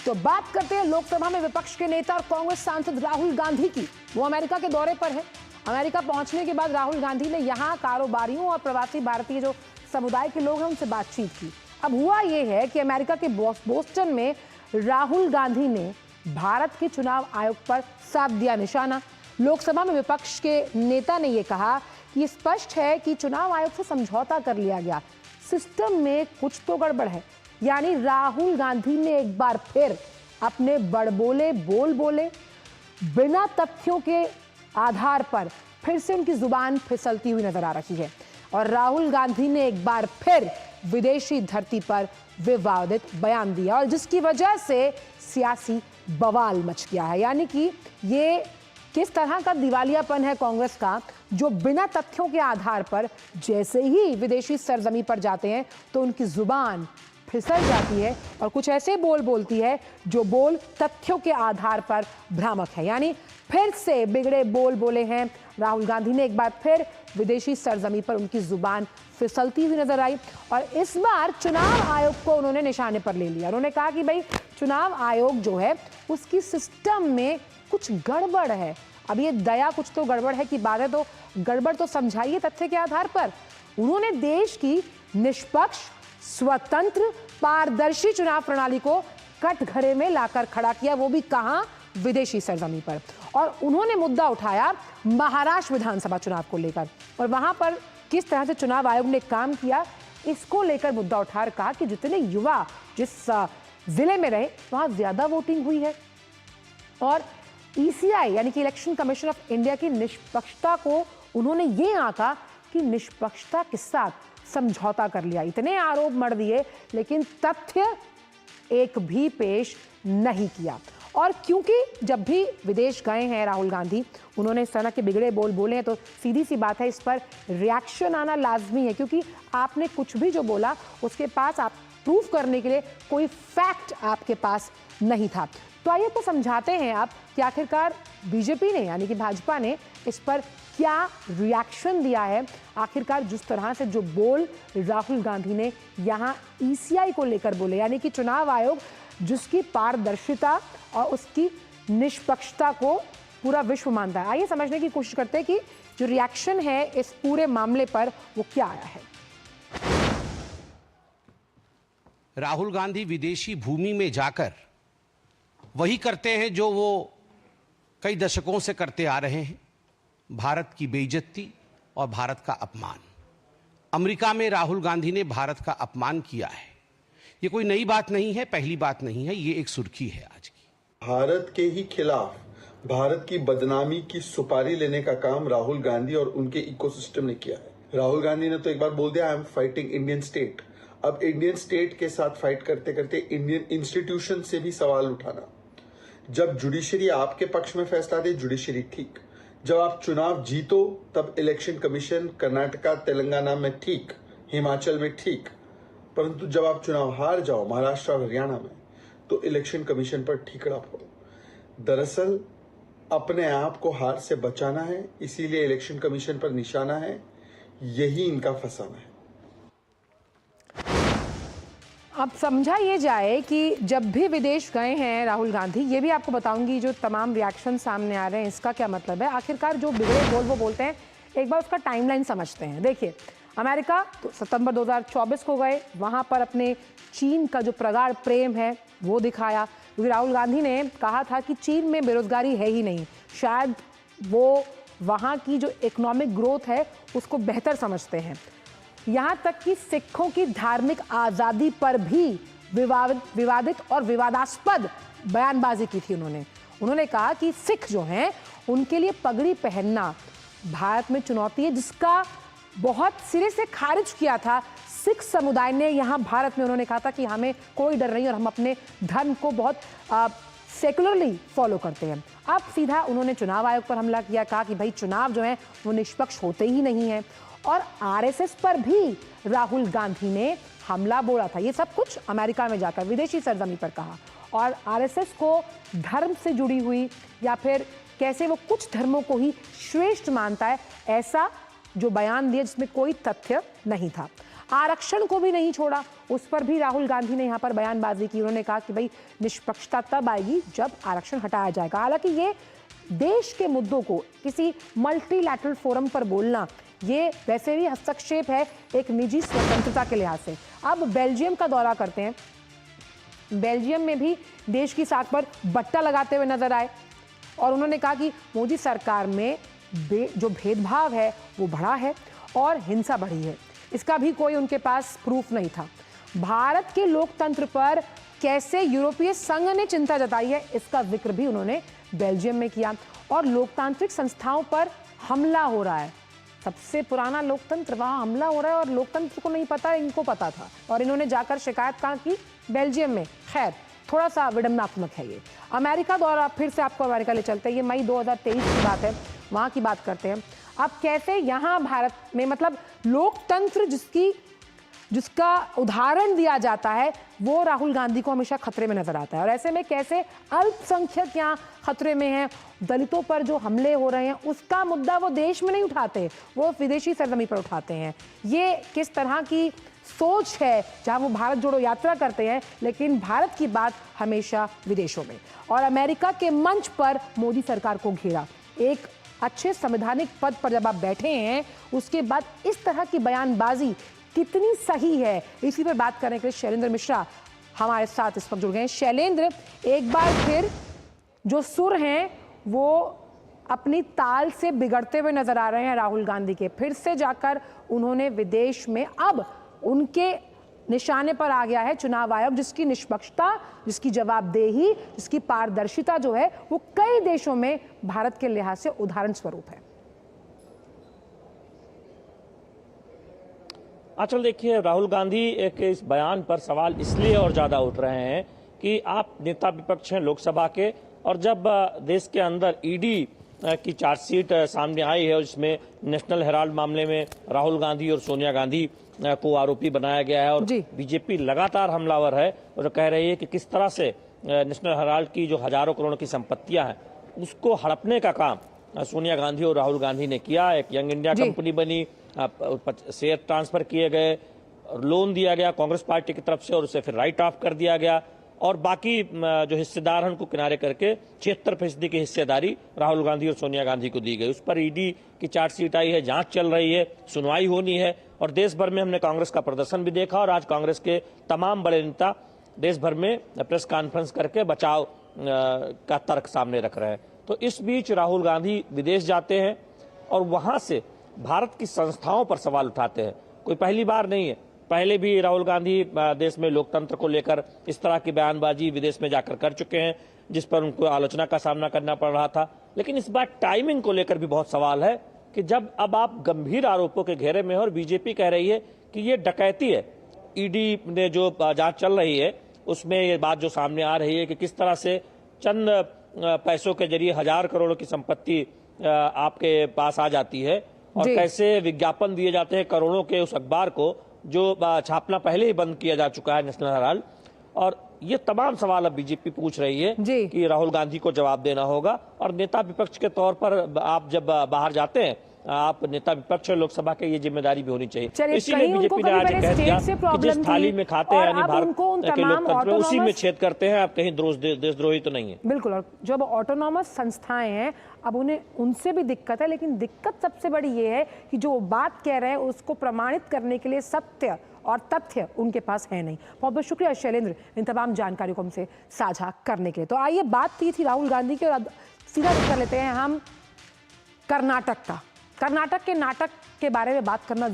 तो बात करते हैं लोकसभा में विपक्ष के नेता और कांग्रेस सांसद राहुल गांधी की। वो अमेरिका के दौरे पर है। अमेरिका पहुंचने के बाद राहुल गांधी ने यहां कारोबारियों और प्रवासी भारतीय जो समुदाय के लोग हैं उनसे बातचीत की। अब हुआ यह है कि अमेरिका के बोस्टन में राहुल गांधी ने भारत के चुनाव आयोग पर साध दिया निशाना। लोकसभा में विपक्ष के नेता ने यह कहा कि ये स्पष्ट है कि चुनाव आयोग से समझौता कर लिया गया, सिस्टम में कुछ तो गड़बड़ है। यानी राहुल गांधी ने एक बार फिर अपने बड़बोले बोल बोले, बिना तथ्यों के आधार पर फिर से उनकी जुबान फिसलती हुई नजर आ रही है। और राहुल गांधी ने एक बार फिर विदेशी धरती पर विवादित बयान दिया और जिसकी वजह से सियासी बवाल मच गया है। यानी कि ये किस तरह का दिवालियापन है कांग्रेस का, जो बिना तथ्यों के आधार पर जैसे ही विदेशी सरजमी पर जाते हैं तो उनकी जुबान फिसल जाती है और कुछ ऐसे बोल बोलती है जो बोल तथ्यों के आधार पर भ्रामक है। यानी फिर से बिगड़े बोल बोले हैं राहुल गांधी ने। एक बार फिर विदेशी सरजमी पर उनकी जुबान फिसलती हुई नजर आई और इस बार चुनाव आयोग को उन्होंने निशाने पर ले लिया। उन्होंने कहा कि भाई चुनाव आयोग जो है उसकी सिस्टम में कुछ गड़बड़ है। अब ये दया कुछ तो गड़बड़ है कि बातें तो गड़बड़ तो समझाइए तथ्य के आधार पर। उन्होंने देश की निष्पक्ष, स्वतंत्र, पारदर्शी चुनाव प्रणाली को कटघरे में लाकर खड़ा किया, वो भी कहां, विदेशी सरजमी पर। और उन्होंने मुद्दा उठाया महाराष्ट्र विधानसभा चुनाव को लेकर और वहां पर किस तरह से चुनाव आयोग ने काम किया इसको लेकर मुद्दा उठाकर कहा कि जितने युवा जिस जिले में रहे वहां ज्यादा वोटिंग हुई है और ईसीआई यानी कि इलेक्शन कमीशन ऑफ इंडिया की निष्पक्षता को उन्होंने ये आंका कि निष्पक्षता के साथ समझौता कर लिया। इतने आरोप मढ़ दिए लेकिन तथ्य एक भी पेश नहीं किया। और क्योंकि जब भी विदेश गए हैं राहुल गांधी, उन्होंने इस तरह के बिगड़े बोल बोले हैं तो सीधी सी बात है इस पर रिएक्शन आना लाजमी है, क्योंकि आपने कुछ भी जो बोला उसके पास आप प्रूफ करने के लिए कोई फैक्ट आपके पास नहीं था। तो आइए तो समझाते हैं आप कि आखिरकार बीजेपी ने यानी कि भाजपा ने इस पर क्या रिएक्शन दिया है। आखिरकार जिस तरह से जो बोल राहुल गांधी ने यहाँ ईसीआई को लेकर बोले, यानी कि चुनाव आयोग जिसकी पारदर्शिता और उसकी निष्पक्षता को पूरा विश्व मानता है। आइए समझने की कोशिश करते हैं कि जो रिएक्शन है इस पूरे मामले पर वो क्या आया है। राहुल गांधी विदेशी भूमि में जाकर वही करते हैं जो वो कई दशकों से करते आ रहे हैं, भारत की बेइज्जती और भारत का अपमान। अमेरिका में राहुल गांधी ने भारत का अपमान किया है। ये कोई नई बात नहीं है, पहली बात नहीं है, ये एक सुर्खी है आज की। भारत के ही खिलाफ भारत की बदनामी की सुपारी लेने का काम राहुल गांधी और उनके इकोसिस्टम ने किया है। राहुल गांधी ने तो एक बार बोल दिया I am fighting Indian state. अब इंडियन स्टेट के साथ फाइट करते करते इंडियन इंस्टीट्यूशन से भी सवाल उठाना। जब जुडिशरी आपके पक्ष में फैसला दे, जुडिशरी ठीक। जब आप चुनाव जीतो तब इलेक्शन कमीशन कर्नाटका तेलंगाना में ठीक, हिमाचल में ठीक, परंतु जब आप चुनाव हार जाओ महाराष्ट्र और हरियाणा में तो इलेक्शन कमीशन पर ठीकरा फोड़ो। दरअसल अपने आप को हार से बचाना है, इसीलिए इलेक्शन कमीशन पर निशाना है। यही इनका फसाना है। अब समझा ये जाए कि जब भी विदेश गए हैं राहुल गांधी, ये भी आपको बताऊंगी जो तमाम रिएक्शन सामने आ रहे हैं इसका क्या मतलब है। आखिरकार जो बिगड़े बोल वो बोलते हैं, एक बार उसका टाइमलाइन समझते हैं। देखिए, अमेरिका तो सितंबर 2024 को गए, वहां पर अपने चीन का जो प्रगाढ़ प्रेम है वो दिखाया, क्योंकि राहुल गांधी ने कहा था कि चीन में बेरोजगारी है ही नहीं, शायद वो वहाँ की जो इकोनॉमिक ग्रोथ है उसको बेहतर समझते हैं। यहाँ तक कि सिखों की धार्मिक आज़ादी पर भी विवादित और विवादास्पद बयानबाजी की थी उन्होंने कहा कि सिख जो हैं उनके लिए पगड़ी पहनना भारत में चुनौती है, जिसका बहुत सिरे से खारिज किया था सिख समुदाय ने यहाँ भारत में। उन्होंने कहा था कि हमें कोई डर नहीं और हम अपने धर्म को बहुत सेकुलरली फॉलो करते हैं। अब सीधा उन्होंने चुनाव आयोग पर हमला किया, कहा कि भाई चुनाव जो है वो निष्पक्ष होते ही नहीं है और आरएसएस पर भी राहुल गांधी ने हमला बोला था। ये सब कुछ अमेरिका में जाकर विदेशी सरजमी पर कहा और आरएसएस को धर्म से जुड़ी हुई या फिर कैसे वो कुछ धर्मों को ही श्रेष्ठ मानता है, ऐसा जो बयान दिया जिसमें कोई तथ्य नहीं था। आरक्षण को भी नहीं छोड़ा, उस पर भी राहुल गांधी ने यहाँ पर बयानबाजी की। उन्होंने कहा कि भाई निष्पक्षता तब आएगी जब आरक्षण हटाया जाएगा। हालांकि ये देश के मुद्दों को किसी मल्टीलैटरल फोरम पर बोलना ये वैसे भी हस्तक्षेप है एक निजी स्वतंत्रता के लिहाज से। अब बेल्जियम का दौरा करते हैं। बेल्जियम में भी देश की साख पर बट्टा लगाते हुए नजर आए और उन्होंने कहा कि मोदी सरकार में जो भेदभाव है वो बढ़ा है और हिंसा बढ़ी है। इसका भी कोई उनके पास प्रूफ नहीं था। भारत के लोकतंत्र पर कैसे यूरोपीय संघ ने चिंता जताई है इसका जिक्र भी उन्होंने बेल्जियम में किया। और लोकतांत्रिक संस्थाओं पर हमला हो रहा है, सबसे पुराना लोकतंत्र, वहां हमला हो रहा है और लोकतंत्र को नहीं पता, इनको पता था और इन्होंने जाकर शिकायत कहाँ की? बेल्जियम में। खैर, थोड़ा सा विडंबनात्मक है ये। अमेरिका दौरा, फिर से आपको अमेरिका ले चलते हैं। ये मई 2023 की बात है, वहां की बात करते हैं। अब कैसे यहाँ भारत में मतलब लोकतंत्र जिसका उदाहरण दिया जाता है वो राहुल गांधी को हमेशा खतरे में नजर आता है। और ऐसे में कैसे अल्पसंख्यक यहाँ खतरे में हैं, दलितों पर जो हमले हो रहे हैं उसका मुद्दा वो देश में नहीं उठाते, वो विदेशी सरजमी पर उठाते हैं। ये किस तरह की सोच है जहां वो भारत जोड़ो यात्रा करते हैं लेकिन भारत की बात हमेशा विदेशों में। और अमेरिका के मंच पर मोदी सरकार को घेरा। एक अच्छे संवैधानिक पद पर जब आप बैठे हैं उसके बाद इस तरह की बयानबाजी कितनी सही है, इसी पर बात करने के लिए शैलेंद्र मिश्रा हमारे साथ इस वक्त जुड़ गए हैं। शैलेंद्र, एक बार फिर जो सुर हैं वो अपनी ताल से बिगड़ते हुए नजर आ रहे हैं राहुल गांधी के। फिर से जाकर उन्होंने विदेश में, अब उनके निशाने पर आ गया है चुनाव आयोग, जिसकी निष्पक्षता, जिसकी जवाबदेही, जिसकी पारदर्शिता जो है वो कई देशों में भारत के लिहाज से उदाहरण स्वरूप है। आचल, देखिए, राहुल गांधी एक इस बयान पर सवाल इसलिए और ज्यादा उठ रहे हैं कि आप नेता विपक्ष हैं लोकसभा के, और जब देश के अंदर ईडी की चार्जशीट सामने आई है और इसमें नेशनल हेराल्ड मामले में राहुल गांधी और सोनिया गांधी को आरोपी बनाया गया है और बीजेपी लगातार हमलावर है और कह रही है कि किस तरह से नेशनल हेराल्ड की जो हजारों करोड़ की संपत्तियां हैं उसको हड़पने का काम सोनिया गांधी और राहुल गांधी ने किया। एक यंग इंडिया कंपनी बनी, शेयर ट्रांसफर किए गए, लोन दिया गया कांग्रेस पार्टी की तरफ से और उसे फिर राइट ऑफ कर दिया गया और बाकी जो हिस्सेदार हैं उनको किनारे करके 76% की हिस्सेदारी राहुल गांधी और सोनिया गांधी को दी गई। उस पर ईडी की चार्जशीट आई है, जांच चल रही है, सुनवाई होनी है और देश भर में हमने कांग्रेस का प्रदर्शन भी देखा और आज कांग्रेस के तमाम बड़े नेता देश भर में प्रेस कॉन्फ्रेंस करके बचाव का तर्क सामने रख रहे हैं। तो इस बीच राहुल गांधी विदेश जाते हैं और वहां से भारत की संस्थाओं पर सवाल उठाते हैं। कोई पहली बार नहीं है, पहले भी राहुल गांधी देश में लोकतंत्र को लेकर इस तरह की बयानबाजी विदेश में जाकर कर चुके हैं जिस पर उनको आलोचना का सामना करना पड़ रहा था। लेकिन इस बार टाइमिंग को लेकर भी बहुत सवाल है कि जब अब आप गंभीर आरोपों के घेरे में हो और बीजेपी कह रही है कि ये डकैती है, ईडी ने जो जांच चल रही है उसमें ये बात जो सामने आ रही है कि किस तरह से चंद पैसों के जरिए 1000 करोड़ की संपत्ति आपके पास आ जाती है और कैसे विज्ञापन दिए जाते हैं करोड़ों के उस अखबार को जो छापना पहले ही बंद किया जा चुका है नेशनल हेराल्ड। और ये तमाम सवाल अब बीजेपी पूछ रही है कि राहुल गांधी को जवाब देना होगा। और नेता विपक्ष के तौर पर आप जब बाहर जाते हैं, आप नेता विपक्ष लोकसभा के, ये जिम्मेदारी भी होनी चाहिए। इसीलिए बीजेपी ने आज कह दिया कि जिस थाली में खाते हैं यानी भारत के लोकतंत्र में उसी में छेद करते हैं, आप कहीं देशद्रोही तो नहीं है। बिल्कुल। और जब ऑटोनॉमस संस्थाएं हैं अब उन्हें उनसे भी दिक्कत है, लेकिन दिक्कत सबसे बड़ी ये है कि जो बात कह रहे हैं उसको प्रमाणित करने के लिए सत्य और तथ्य उनके पास है नहीं। बहुत बहुत शुक्रिया शैलेंद्र इन तमाम जानकारियों को हमसे साझा करने के लिए। तो आइए, बात की थी राहुल गांधी की और सीधा कर लेते हैं हम कर्नाटक का। कर्नाटक के नाटक के बारे में बात करना